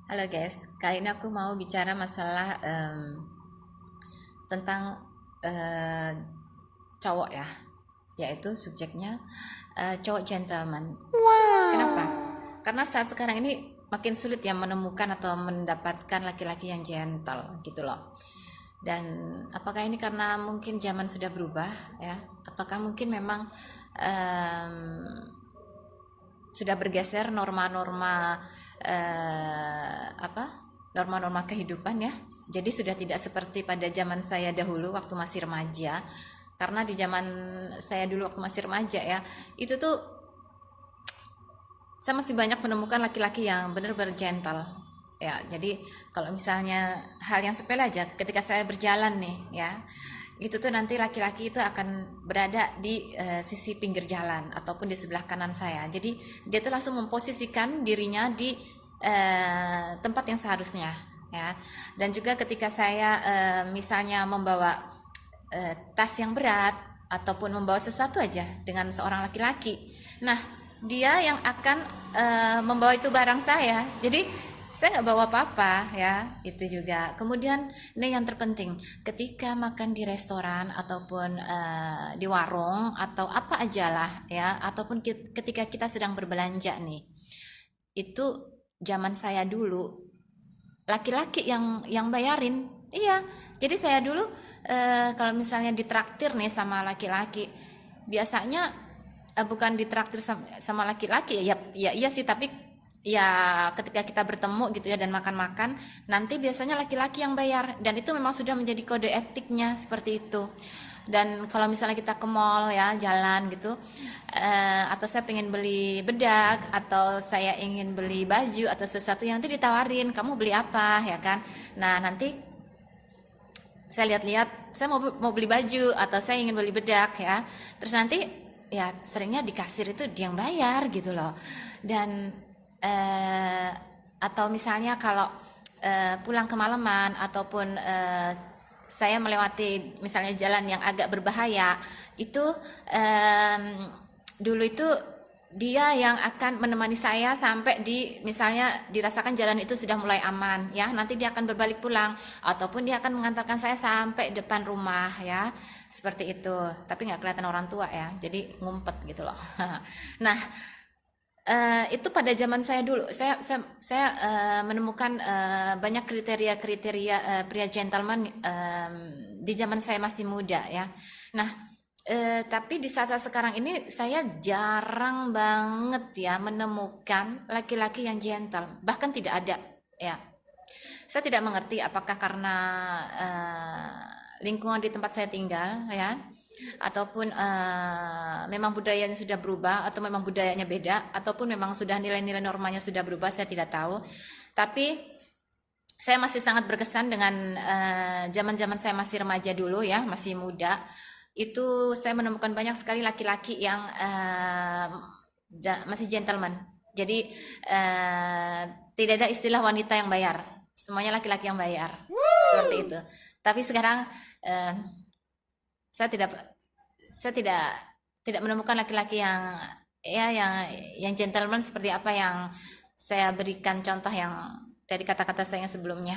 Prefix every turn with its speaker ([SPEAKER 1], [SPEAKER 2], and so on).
[SPEAKER 1] Halo guys, kali ini aku mau bicara masalah tentang eh, cowok ya, yaitu subjeknya cowok gentleman. Kenapa? Karena saat sekarang ini makin sulit ya menemukan atau mendapatkan laki-laki yang gentle gitu loh. Dan apakah ini karena mungkin zaman sudah berubah ya, ataukah mungkin memang em, sudah bergeser norma-norma apa norma-norma kehidupan ya, jadi sudah tidak seperti pada zaman saya dahulu waktu masih remaja. Karena di zaman saya dulu waktu masih remaja ya, itu tuh saya masih banyak menemukan laki-laki yang benar-benar gentle ya. Jadi kalau misalnya hal yang sepele aja, ketika saya berjalan nih ya, itu tuh nanti laki-laki itu akan berada di sisi pinggir jalan ataupun di sebelah kanan saya. Jadi dia tuh langsung memposisikan dirinya di tempat yang seharusnya ya. Dan juga ketika saya misalnya membawa tas yang berat ataupun membawa sesuatu aja dengan seorang laki-laki, nah dia yang akan membawa itu barang saya. Jadi saya nggak bawa apa-apa ya, itu juga. Kemudian ini yang terpenting, ketika makan di restoran ataupun di warung atau apa aja lah ya, ataupun ketika kita sedang berbelanja nih, itu zaman saya dulu laki-laki yang bayarin. Iya, jadi saya dulu kalau misalnya ditraktir nih sama laki-laki, biasanya bukan ditraktir sama laki-laki ya, ya iya sih, tapi ya ketika kita bertemu gitu ya dan makan-makan, nanti biasanya laki-laki yang bayar, dan itu memang sudah menjadi kode etiknya seperti itu. Dan kalau misalnya kita ke mall ya, jalan gitu, atau saya pengen beli bedak atau saya ingin beli baju atau sesuatu, yang nanti ditawarin kamu beli apa ya kan. Nah nanti saya lihat-lihat, saya mau beli baju atau saya ingin beli bedak ya, terus nanti ya seringnya di kasir itu dia yang bayar gitu loh. Dan atau misalnya kalau pulang kemalaman ataupun saya melewati misalnya jalan yang agak berbahaya, itu dulu itu dia yang akan menemani saya sampai di misalnya dirasakan jalan itu sudah mulai aman ya, nanti dia akan berbalik pulang ataupun dia akan mengantarkan saya sampai depan rumah ya, seperti itu. Tapi nggak kelihatan orang tua ya, jadi ngumpet gitu loh. Nah, itu pada zaman saya dulu, saya menemukan banyak kriteria-kriteria pria gentleman di zaman saya masih muda ya. Nah, tapi di saat sekarang ini saya jarang banget ya menemukan laki-laki yang gentle, bahkan tidak ada ya. Saya tidak mengerti apakah karena lingkungan di tempat saya tinggal ya, ataupun memang budayanya sudah berubah, atau memang budayanya beda, ataupun memang sudah nilai-nilai normanya sudah berubah, saya tidak tahu. Tapi saya masih sangat berkesan dengan zaman-zaman saya masih remaja dulu ya, masih muda. Itu saya menemukan banyak sekali laki-laki yang masih gentleman. Jadi tidak ada istilah wanita yang bayar, semuanya laki-laki yang bayar, seperti itu. Tapi sekarang eh, saya tidak saya tidak menemukan laki-laki yang ya yang gentleman seperti apa yang saya berikan contoh yang dari kata-kata saya yang sebelumnya.